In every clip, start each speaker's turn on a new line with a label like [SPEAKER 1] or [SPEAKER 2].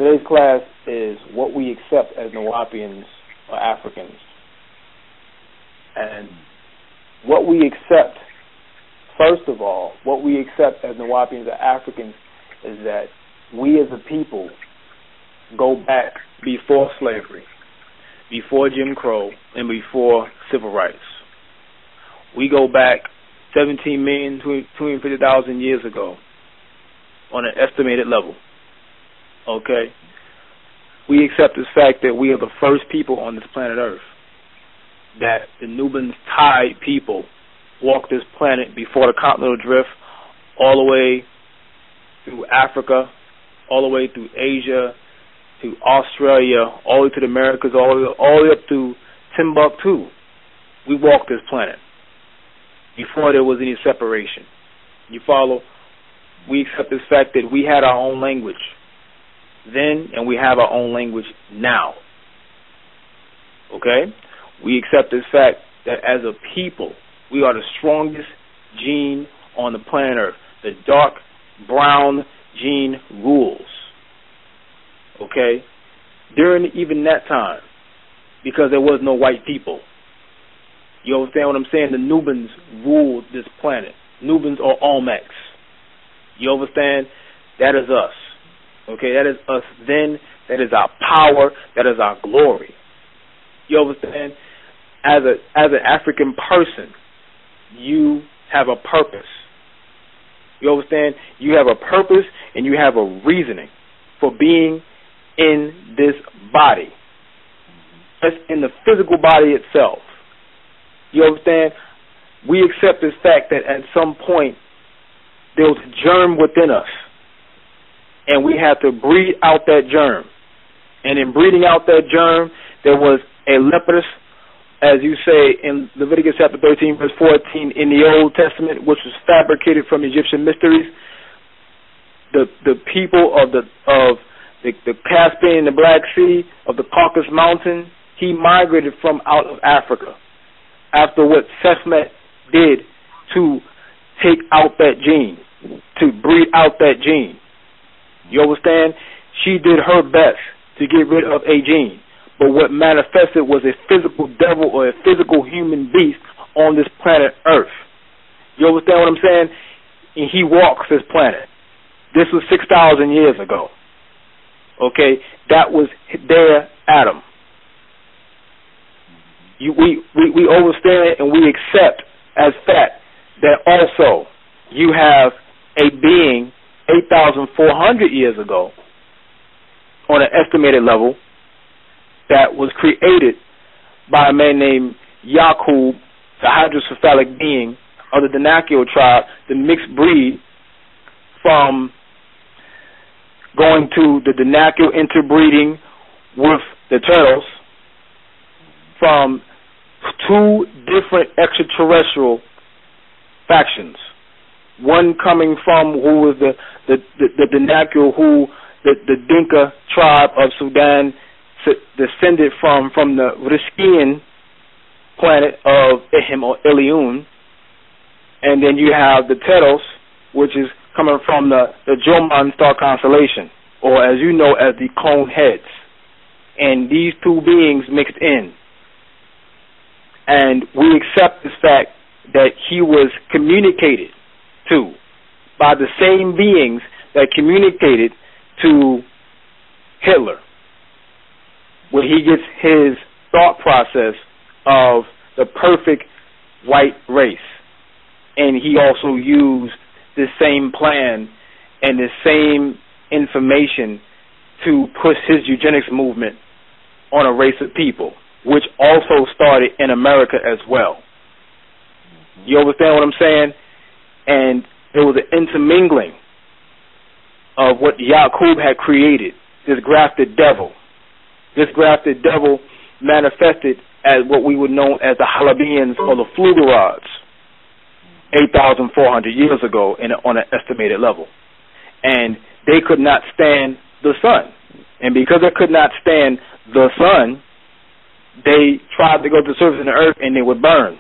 [SPEAKER 1] Today's class is what we accept as Nuwaupians or Africans. And what we accept, first of all, what we accept as Nuwaupians or Africans is that we as a people go back before slavery, before Jim Crow, and before civil rights. We go back 17,250,000 years ago on an estimated level. Okay? We accept this fact that we are the first people on this planet Earth, that the Nubians Tide people walked this planet before the continental drift, all the way through Africa, all the way through Asia, to Australia, all the way to the Americas, all the way up to Timbuktu. We walked this planet before there was any separation. You follow? We accept this fact that we had our own language then, and we have our own language now. Okay? We accept this fact that as a people, we are the strongest gene on the planet Earth. The dark brown gene rules. Okay? During even that time, because there was no white people. You understand what I'm saying? The Nubians ruled this planet. Nubians or Olmecs. You understand? That is us. Okay? That is us then. That is our power. That is our glory. You understand? As an African person, you have a purpose. You understand? You have a purpose and you have a reasoning for being in this body. That's in the physical body itself. You understand? We accept this fact that at some point there was a germ within us, and we had to breed out that germ. And in breeding out that germ, there was a leprous, as you say in Leviticus chapter 13, verse 14, in the Old Testament, which was fabricated from Egyptian mysteries. The people of the Caspian and the Black Sea, of the Caucasus Mountain, he migrated from out of Africa after what Sekhmet did to take out that gene, to breed out that gene. You understand? She did her best to get rid of a gene. But what manifested was a physical devil or a physical human beast on this planet Earth. You understand what I'm saying? And he walks this planet. This was 6,000 years ago. Okay? That was their Adam. We understand and we accept as fact that also you have a being 8,400 years ago on an estimated level that was created by a man named Yaqub, the hydrocephalic being of the Danakil tribe, the mixed breed from going to the Danakil interbreeding with the turtles from two different extraterrestrial factions. One coming from who was the Danakil, who the Dinka tribe of Sudan descended from the Riskian planet of Ihim or Iliun, and then you have the Teros, which is coming from the Joman star constellation, or as you know as the cone heads, and these two beings mixed in, and we accept the fact that he was communicated to by the same beings that communicated to Hitler, where he gets his thought process of the perfect white race. And he also used the same plan and the same information to push his eugenics movement on a race of people, which also started in America as well. You understand what I'm saying? And there was an intermingling of what Yaqub had created, this grafted devil. This grafted devil manifested as what we would know as the Halabians or the Flugerods 8,400 years ago on an estimated level. And they could not stand the sun. And because they could not stand the sun, they tried to go to the surface of the earth and they would burn.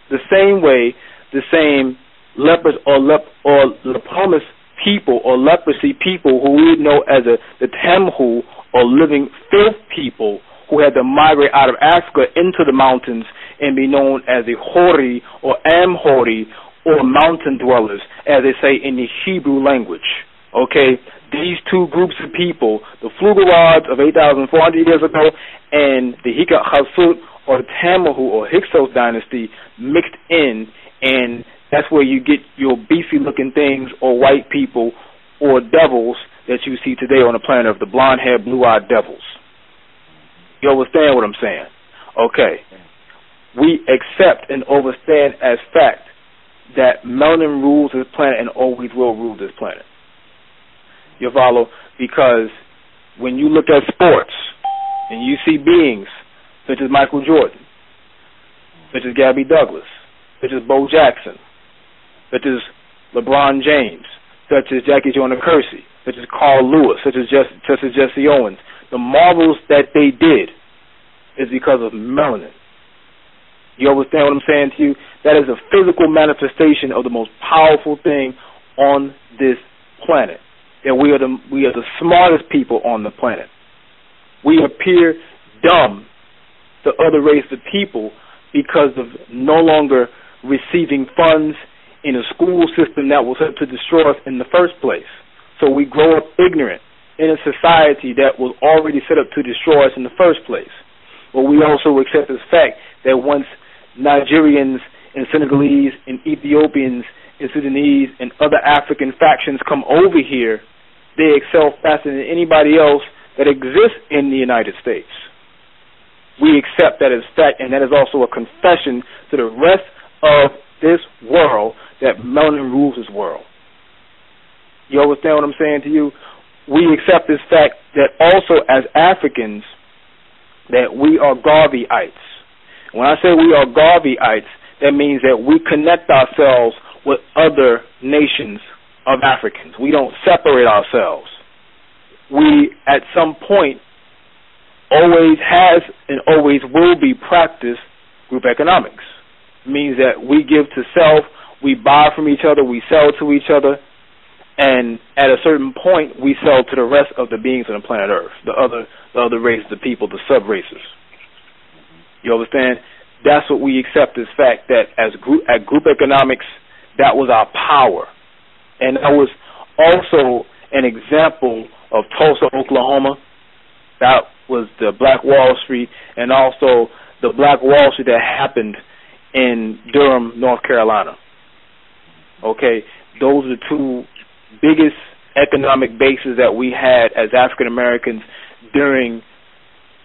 [SPEAKER 1] The same way the same lepers or lepromus people or leprosy people who we know as the Temhu, or living filth people, who had to migrate out of Africa into the mountains and be known as the Hori or Amhori, or mountain dwellers, as they say in the Hebrew language. Okay, these two groups of people, the Flugelrods of 8,400 years ago and the Hika Chasut or the Tamahu or Hyksos dynasty mixed in, and that's where you get your beefy-looking things or white people or devils that you see today on the planet of the blonde-haired, blue-eyed devils. You understand what I'm saying? Okay. We accept and understand as fact that melanin rules this planet and always will rule this planet. You follow? Because when you look at sports and you see beings such as Michael Jordan, such as Gabby Douglas, such as Bo Jackson, such as LeBron James, such as Jackie Joyner Kersee, such as Carl Lewis, such as Jesse Owens, the marvels that they did is because of melanin. You understand what I'm saying to you? That is a physical manifestation of the most powerful thing on this planet. That we are the smartest people on the planet. We appear dumb to other races of people because of no longer receiving funds in a school system that was set to destroy us in the first place. So we grow up ignorant in a society that was already set up to destroy us in the first place. But we also accept this fact that once Nigerians and Senegalese and Ethiopians and Sudanese and other African factions come over here, they excel faster than anybody else that exists in the United States. We accept that as fact, and that is also a confession to the rest of this world that melanin rules this world. You understand what I'm saying to you? We accept this fact that also as Africans that we are Garveyites. When I say we are Garveyites, that means that we connect ourselves with other nations of Africans. We don't separate ourselves. We, at some point, always has and always will be practiced group economics. It means that we give to self, we buy from each other, we sell to each other, and at a certain point, we sell to the rest of the beings on the planet Earth, the other races, the people, the sub-races. You understand? That's what we accept as fact, that at group economics, that was our power. And that was also an example of Tulsa, Oklahoma. That was the Black Wall Street, and also the Black Wall Street that happened in Durham, North Carolina. Okay, those are the two biggest economic bases that we had as African Americans during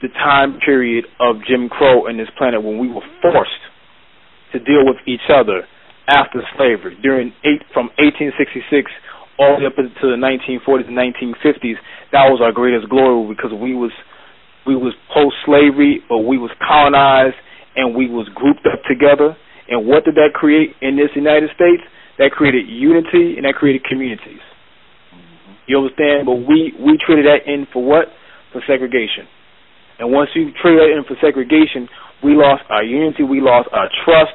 [SPEAKER 1] the time period of Jim Crow in this planet, when we were forced to deal with each other after slavery. From 1866 all the way up into the 1940s and 1950s, that was our greatest glory, because we was post-slavery, or we was colonized, and we was grouped up together. And what did that create in this United States? That created unity, and that created communities. You understand? But we traded that in for what? For segregation. And once you trade that in for segregation, we lost our unity, we lost our trust,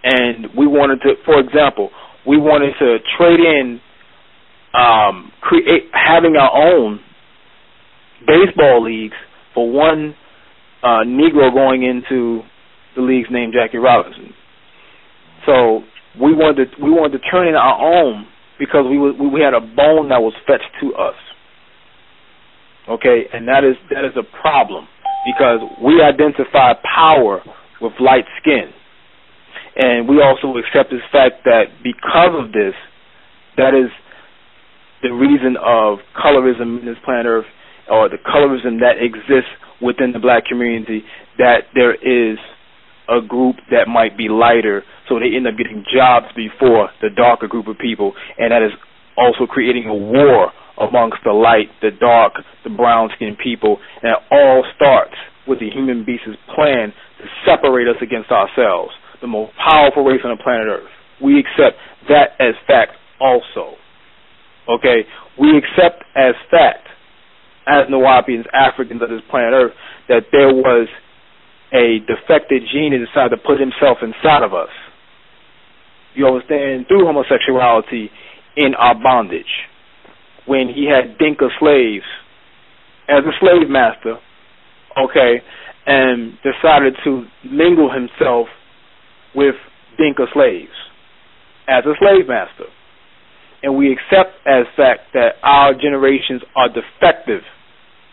[SPEAKER 1] and we wanted to, for example, we wanted to trade in having our own baseball leagues for one Negro going into the leagues named Jackie Robinson. So we wanted to turn in our own, because we had a bone that was fetched to us. Okay, and that is a problem, because we identify power with light skin. And we also accept this fact that because of this, that is the reason of colorism in this planet Earth, or the colorism that exists within the black community, that there is a group that might be lighter, so they end up getting jobs before the darker group of people, and that is also creating a war amongst the light, the dark, the brown-skinned people, and it all starts with the human beast's plan to separate us against ourselves, the most powerful race on the planet Earth. We accept that as fact also. Okay? We accept as fact, as Nuwaupians, Africans of this planet Earth, that there was a defected gene that decided to put himself inside of us. You understand? Through homosexuality in our bondage when he had Dinka slaves as a slave master, okay, and decided to mingle himself with Dinka slaves as a slave master. And we accept as fact that our generations are defective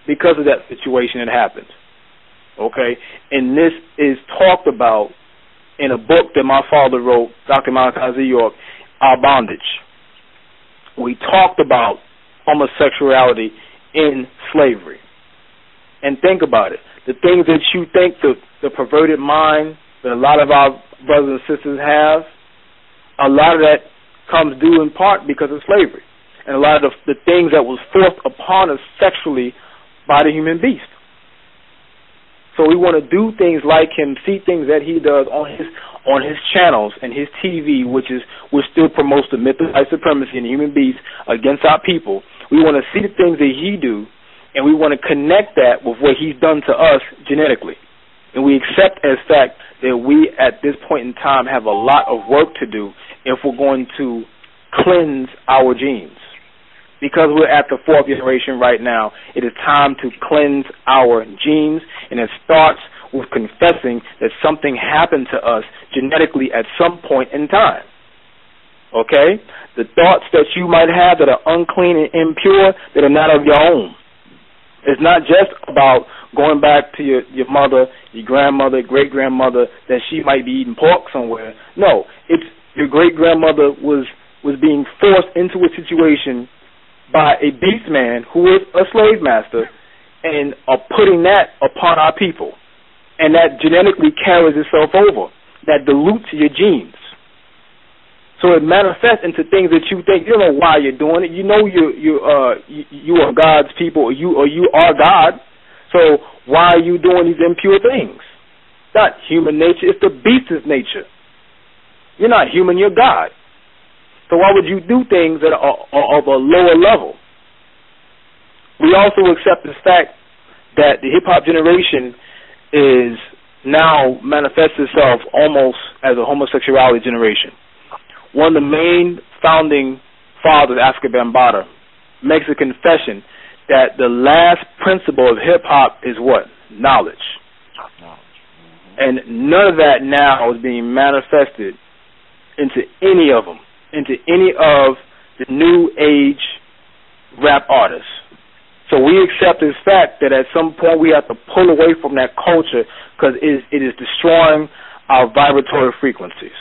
[SPEAKER 1] because of that situation that happened. Okay? And this is talked about in a book that my father wrote, Dr. Malachi Z, Our Bondage. We talked about homosexuality in slavery. And think about it. The things that you think the perverted mind that a lot of our brothers and sisters have, a lot of that comes due in part because of slavery. And a lot of the things that was forced upon us sexually by the human beast. So we want to do things like him, see things that he does on his channels and his TV, which still promotes the myth of white supremacy and the human beast against our people. We want to see the things that he do, and we want to connect that with what he's done to us genetically. And we accept as fact that we, at this point in time, have a lot of work to do if we're going to cleanse our genes. Because we're at the fourth generation right now, it is time to cleanse our genes, and it starts with confessing that something happened to us genetically at some point in time. Okay? The thoughts that you might have that are unclean and impure, that are not of your own. It's not just about going back to your mother, your grandmother, great-grandmother, that she might be eating pork somewhere. No, it's your great-grandmother was being forced into a situation by a beast man who was a slave master and are putting that upon our people. And that genetically carries itself over. That dilutes your genes. So it manifests into things that you think, you don't know why you're doing it. You know you are God's people, or you are God. So why are you doing these impure things? It's not human nature, it's the beast's nature. You're not human, you're God. So why would you do things that are of a lower level? We also accept the fact that the hip-hop generation is now manifests itself almost as a homosexuality generation. One of the main founding fathers, Afrika Bambaataa, makes a confession that the last principle of hip-hop is what? Knowledge. And none of that now is being manifested into any of them, into any of the new age rap artists. So we accept this fact that at some point we have to pull away from that culture because it is destroying our vibratory frequencies.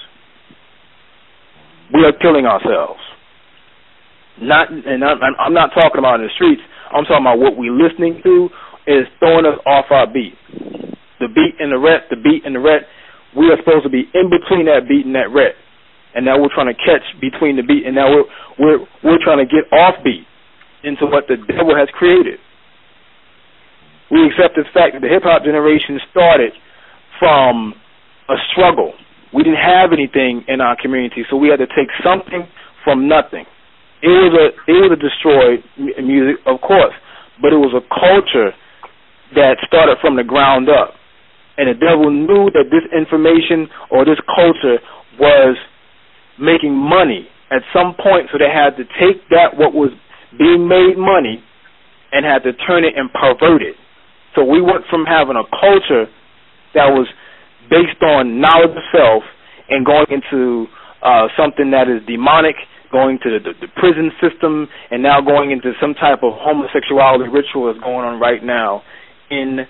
[SPEAKER 1] We are killing ourselves. I'm not talking about in the streets. I'm talking about what we're listening to is throwing us off our beat. The beat and the ret, we are supposed to be in between that beat and that ret. And now we're trying to catch between the beat, and now we're trying to get off beat into what the devil has created. We accept the fact that the hip-hop generation started from a struggle. We didn't have anything in our community, so we had to take something from nothing. It was a destroyed music, of course, but it was a culture that started from the ground up. And the devil knew that this information or this culture was making money at some point, so they had to take that what was being made money and had to turn it and pervert it. So we went from having a culture that was based on knowledge of self and going into something that is demonic, going to the prison system, and now going into some type of homosexuality ritual that's going on right now in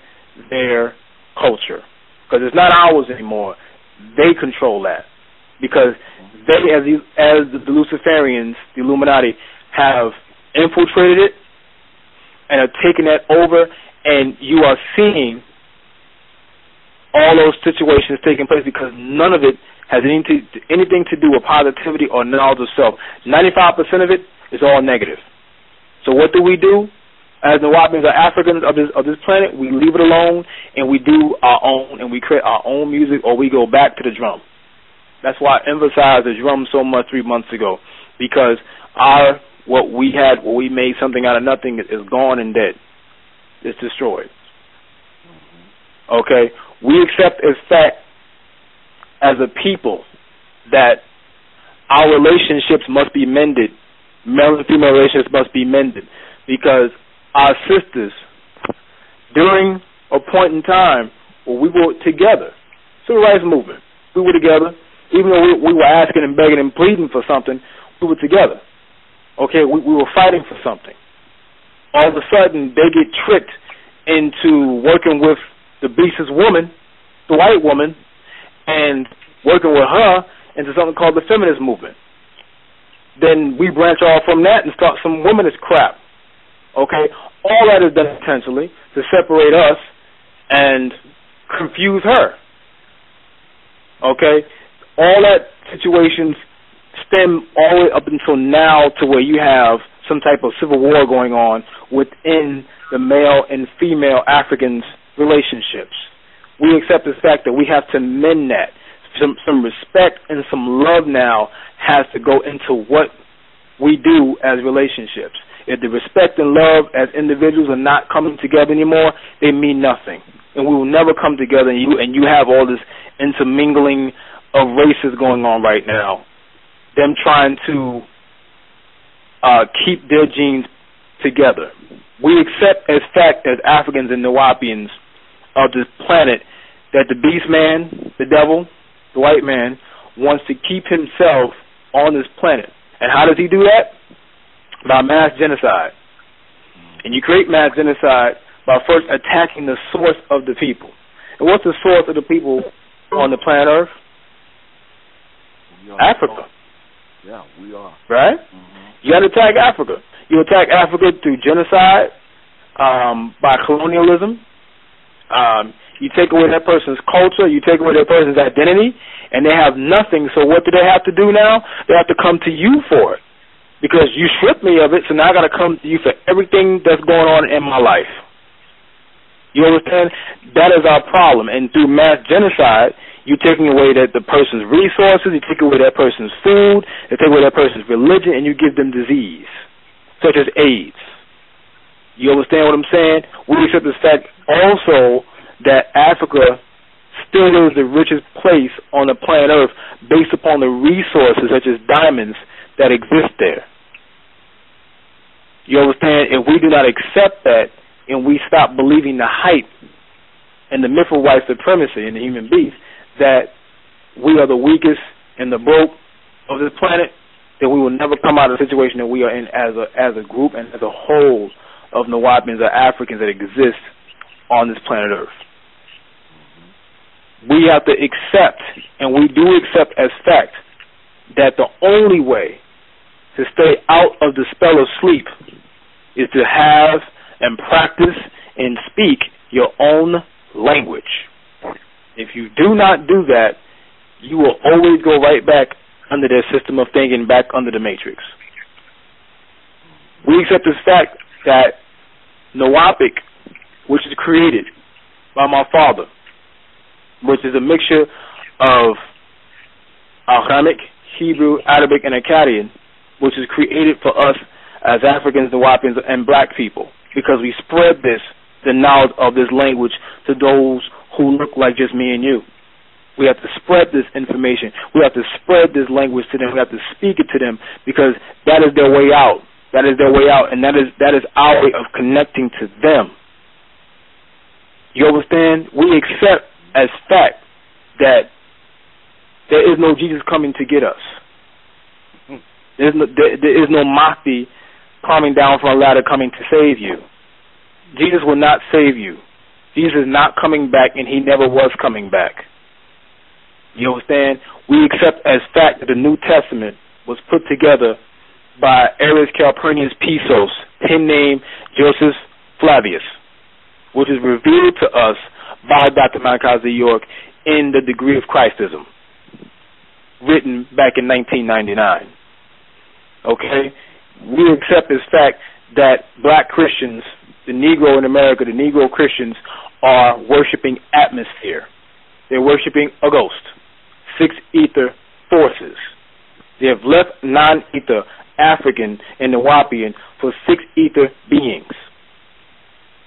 [SPEAKER 1] their culture. Because it's not ours anymore. They control that. Because they, as the Luciferians, the Illuminati, have infiltrated it and have taken that over, and you are seeing all those situations taking place because none of it has anything to do with positivity or knowledge of self. 95% of it is all negative. So what do? As the Wapians are Africans of this planet, we leave it alone and we do our own and we create our own music, or we go back to the drum. That's why I emphasized the drum so much 3 months ago, because what we made something out of nothing is gone and dead. It's destroyed. Okay? We accept as fact as a people that our relationships must be mended Male and female relationships must be mended, because our sisters, during a point in time where we were together, civil rights movement, we were together, even though we were asking and begging and pleading for something, we were together. Okay, we were fighting for something. All of a sudden, they get tricked into working with the beast's woman, the white woman, and working with her into something called the feminist movement. Then we branch off from that and start some womanist crap. Okay, all that is done intentionally to separate us and confuse her. Okay, all that situations stem all the way up until now to where you have some type of civil war going on within the male and female Africans relationships. We accept the fact that we have to mend that. Some respect and some love now has to go into what we do as relationships. If the respect and love as individuals are not coming together anymore, they mean nothing. And we will never come together, and you have all this intermingling of races going on right now. Them trying to keep their genes together. We accept as fact as Africans and Nuwaupians of this planet that the beast man, the devil, the white man, wants to keep himself on this planet. And how does he do that? By mass genocide. And you create mass genocide by first attacking the source of the people. And what's the source of the people on the planet Earth? Africa.
[SPEAKER 2] Yeah, we are.
[SPEAKER 1] Right? Mm-hmm. You got to attack Africa. You attack Africa through genocide, by colonialism. You take away that person's culture. You take away that person's identity, and they have nothing. So what do they have to do now? They have to come to you for it, because you stripped me of it, so now I got to come to you for everything that's going on in my life. You understand? That is our problem. And through mass genocide, you're taking away the person's resources, you take away that person's food, you take away that person's religion, and you give them disease, such as AIDS. You understand what I'm saying? We accept the fact also that Africa still is the richest place on the planet Earth based upon the resources, such as diamonds, that exist there. You understand? If we do not accept that, and we stop believing the hype and the myth of white supremacy in the human beast, that we are the weakest and the broke of this planet, then we will never come out of the situation that we are in as a group and as a whole of Nuwaupians or Africans that exist on this planet Earth. We have to accept, and we do accept as fact, that the only way to stay out of the spell of sleep is to have and practice and speak your own language. If you do not do that, you will always go right back under their system of thinking, back under the matrix. We accept this fact that Nuwaupic, which is created by my father, which is a mixture of Aramaic, Hebrew, Arabic, and Akkadian, which is created for us as Africans, Nuwaupians, and black people, because we spread the knowledge of this language to those who look like just me and you. We have to spread this information. We have to spread this language to them. We have to speak it to them, because that is their way out. That is their way out, and that is our way of connecting to them. You understand? We accept as fact that there is no Jesus coming to get us. There is no Mahdi coming down from a ladder coming to save you. Jesus will not save you. Jesus is not coming back, and he never was coming back. You understand? We accept as fact that the New Testament was put together by Aries Calpurnius Pisos, pen name Joseph Flavius, which is revealed to us by Dr. Malachi Z in The Degree of Christism, written back in 1999. Okay? We accept as fact that black Christians, the Negro in America, the Negro Christians, are worshiping atmosphere. They're worshiping a ghost, 6 ether forces. They have left non-ether, African, and Nuwaupian for 6 ether beings.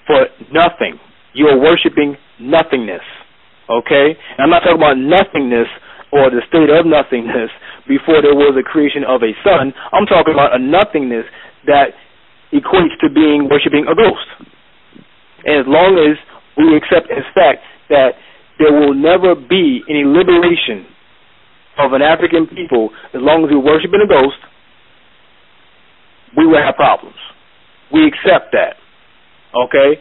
[SPEAKER 1] For nothing. You are worshiping nothingness. Okay? And I'm not talking about nothingness or the state of nothingness, before there was a creation of a sun. I'm talking about a nothingness that equates to worshiping a ghost. And as long as we accept as fact that there will never be any liberation of an African people as long as we're worshiping a ghost, we will have problems. We accept that. Okay?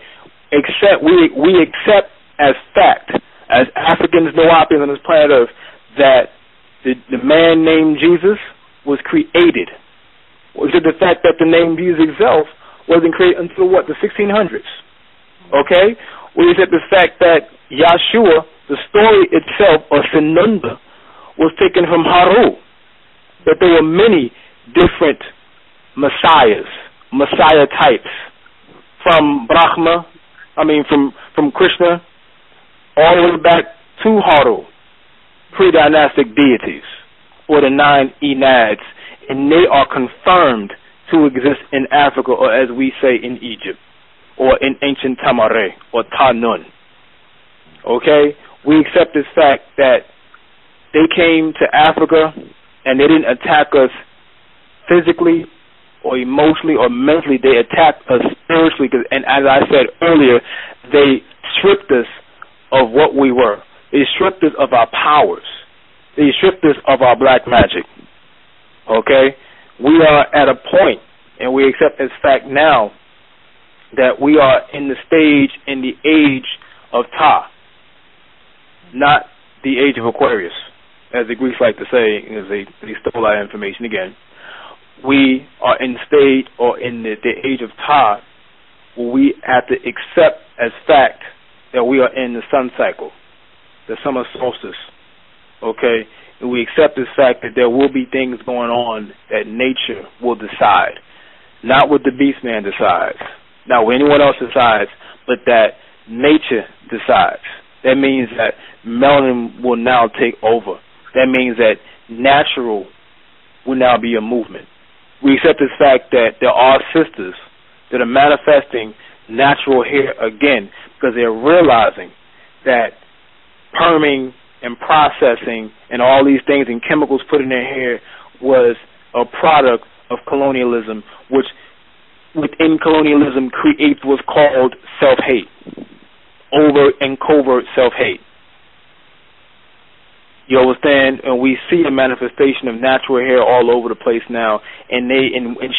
[SPEAKER 1] We accept as fact, as Africans, Wu-Nuwaupu on this planet Earth, that the man named Jesus was created. We accept the fact that the name Jesus itself wasn't created until what? The 1600s. Okay? We accept the fact that Yahshua, the story itself, or Sinunda, was taken from Haru. That there were many different Messiah types, from Krishna, all the way back to Haru, pre-dynastic deities, or the 9 Enads, and they are confirmed to exist in Africa, or as we say in Egypt, or in ancient Tamare, or Tanun. Okay? We accept this fact that they came to Africa and they didn't attack us physically or emotionally or mentally. They attacked us spiritually, and as I said earlier, they stripped us of what we were. They stripped us of our powers. They stripped us of our black magic. Okay? We are at a point, and we accept as fact now, that we are in the stage, in the age of Ta, not the age of Aquarius, as the Greeks like to say, as they stole our information again. We are in the stage, or in the age of Ta, where we have to accept as fact that we are in the sun cycle, the summer solstice. Okay? And we accept this fact that there will be things going on that nature will decide. Not what the beast man decides, not what anyone else decides, but that nature decides. That means that melanin will now take over. That means that natural will now be a movement. We accept this fact that there are sisters that are manifesting natural hair again, because they're realizing that perming and processing and all these things and chemicals put in their hair was a product of colonialism, which within colonialism creates what's called self-hate, overt and covert self-hate. You understand? And we see a manifestation of natural hair all over the place now, and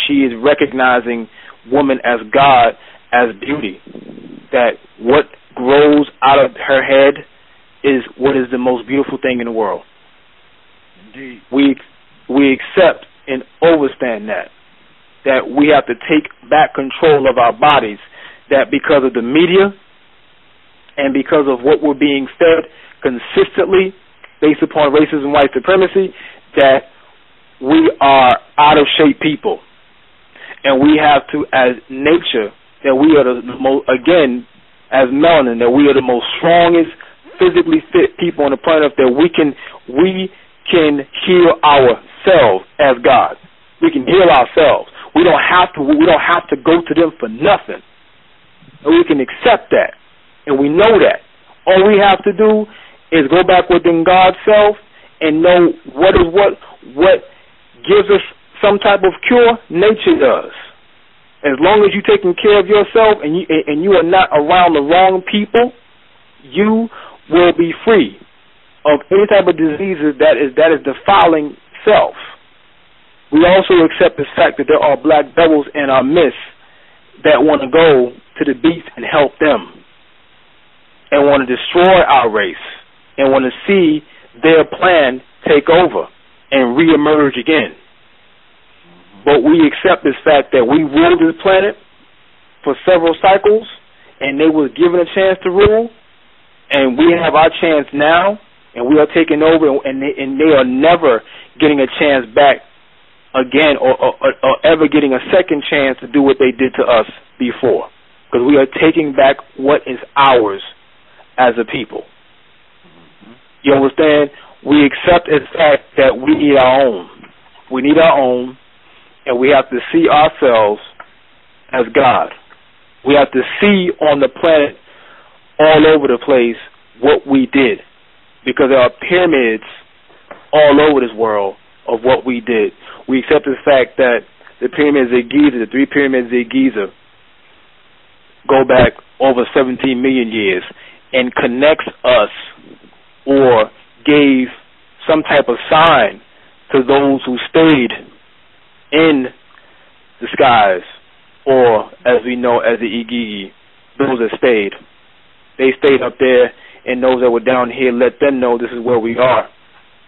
[SPEAKER 1] she is recognizing woman as God, as beauty, that what grows out of her head is what is the most beautiful thing in the world. Indeed. We accept and overstand that we have to take back control of our bodies, that because of the media and because of what we're being fed consistently based upon racism, white supremacy, that we are out of shape people. And we have to, as nature, that we are the most, again, as melanin, that we are the most strongest, physically fit people on the planet, that we can heal ourselves as God. We can heal ourselves. We don't have to go to them for nothing. And we can accept that. And we know that. All we have to do is go back within God's self and know what gives us some type of cure. Nature does. As long as you're taking care of yourself and you are not around the wrong people, you will be free of any type of diseases that is defiling self. We also accept the fact that there are black devils in our midst that want to go to the beast and help them, and want to destroy our race, and want to see their plan take over and reemerge again. But we accept this fact that we ruled this planet for several cycles, and they were given a chance to rule, and we have our chance now, and we are taking over, and they are never getting a chance back again, or ever getting a second chance to do what they did to us before, because we are taking back what is ours as a people. You understand? We accept as fact that we need our own. We need our own, and we have to see ourselves as God. We have to see on the planet all over the place what we did, because there are pyramids all over this world of what we did. We accept the fact that the pyramids at Giza, the 3 pyramids at Giza, go back over 17 million years and connects us or gave some type of sign to those who stayed in the skies, or as we know as the Igigi, those that stayed. They stayed up there, and those that were down here let them know this is where we are.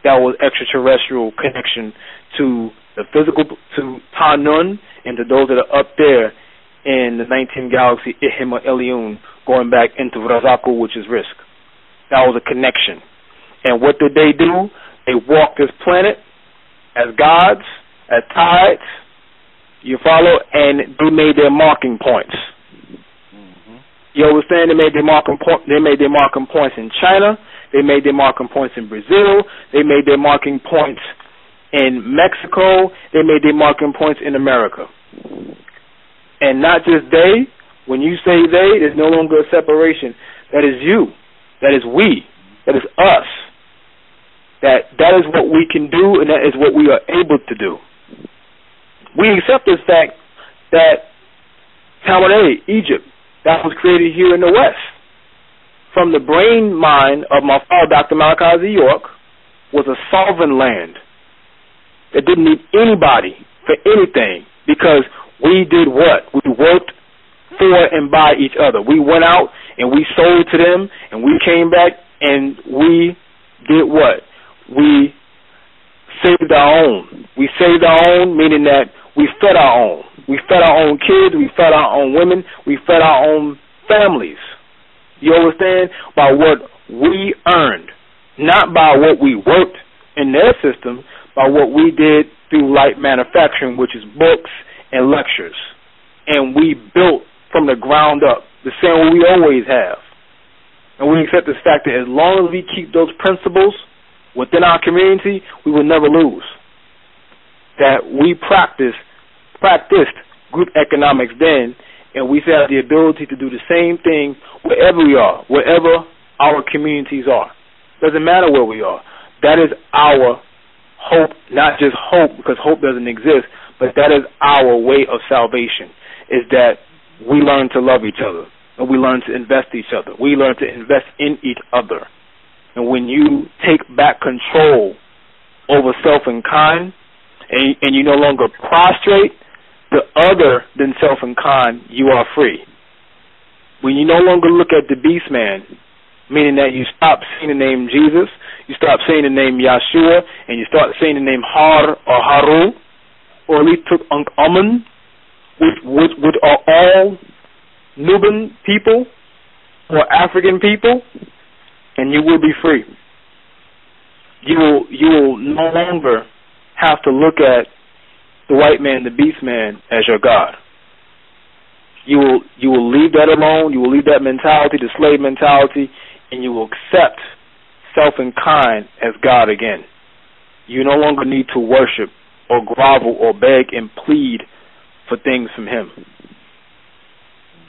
[SPEAKER 1] That was extraterrestrial connection to the physical, to Tanun, and to those that are up there in the 19th galaxy, Ihima Eliun, going back into Vrazaku, which is Risk. That was a connection. And what did they do? They walked this planet as gods, as tides, you follow, and they made their marking points. You understand? They made their marking points in China. They made their marking points in Brazil. They made their marking points in Mexico. They made their marking points in America. And not just they. When you say they, there's no longer a separation. That is you. That is we. That is us. That is what we can do, and that is what we are able to do. We accept this fact that Tamanay, Egypt, that was created here in the West, from the brain mind of my father, Dr. Malachi Z, was a sovereign land that didn't need anybody for anything, because we did what? We worked for and by each other. We went out and we sold to them, and we came back and we did what? We saved our own. We saved our own, meaning that we fed our own. We fed our own kids. We fed our own women. We fed our own families. You understand? By what we earned, not by what we worked in their system, by what we did through light manufacturing, which is books and lectures. And we built from the ground up, the same way we always have. And we accept this fact that as long as we keep those principles within our community, we will never lose. That we practiced group economics then, and we have the ability to do the same thing wherever we are, wherever our communities are. Doesn't matter where we are. That is our hope, not just hope, because hope doesn't exist, but that is our way of salvation, is that we learn to love each other, and we learn to invest in each other. We learn to invest in each other. And when you take back control over self and kind, and you no longer prostrate to other than self and kind, you are free. When you no longer look at the beast man, meaning that you stop saying the name Jesus, you stop saying the name Yahshua, and you start saying the name Har or Haru, or at least took Amun, which are all Nubian people or African people, and you will be free. You will no longer have to look at the white man, the beast man, as your God. You will leave that alone. You will leave that mentality, the slave mentality, and you will accept self and kind as God again. You no longer need to worship or grovel or beg and plead for things from him.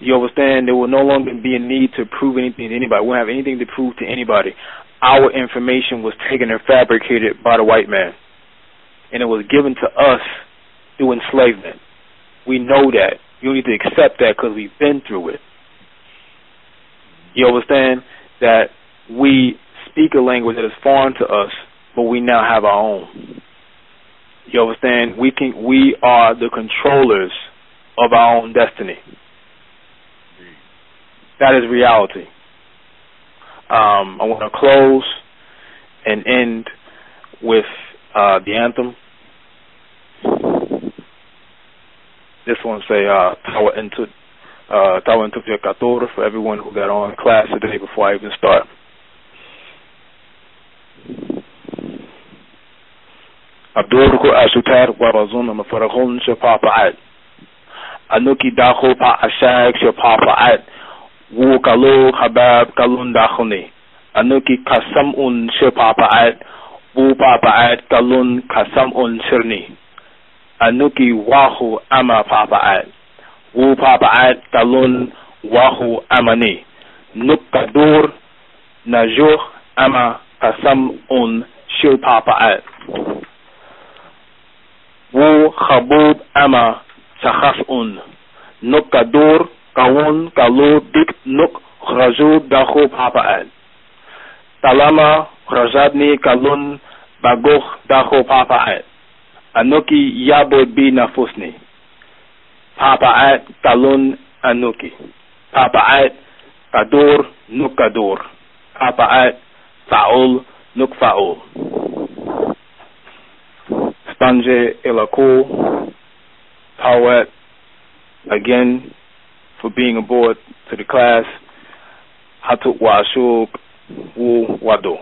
[SPEAKER 1] You understand? There will no longer be a need to prove anything to anybody. We won't have anything to prove to anybody. Our information was taken and fabricated by the white man, and it was given to us through enslavement. We know that. You need to accept that because we've been through it. You understand that we speak a language that is foreign to us, but we now have our own. You understand? We are the controllers of our own destiny. That is reality. I want to close and end with the anthem. This one say Tawa Intut Yakator for everyone who got on class today before I even start. Abdurku Ashutar Warazun Mafarahun Shapapa Anuki Daho Pa Ashag Shapapa Wu Kalu Habab Kalun Dahuni Anuki Kasam Un Shapapa Wu Papa Kalun Kasam Un Shirni Anuki Wahu Ama Papa'at Wu Papa'at Kalun Wahu Amani Nukadur Najuh Ama Kasam Un Shil Papa'at. Wu Habub Ama Chahafun Nuk Kadur Kawun Kalu Dik Nuk Raju Dahu Papa'ad Talama Rajadni Kalun Baguh Dahu Papa'ad Anuki Yabod Bi Nafusni Papa'ad Kalun Anuki Papa'ad Kadur Nuk Kadur Papa'ad Fa'ul Nuk Fa'ul. Sponge Ilaku, Poet, again, for being aboard to the class. Hatuk Washuk Wu Wadu.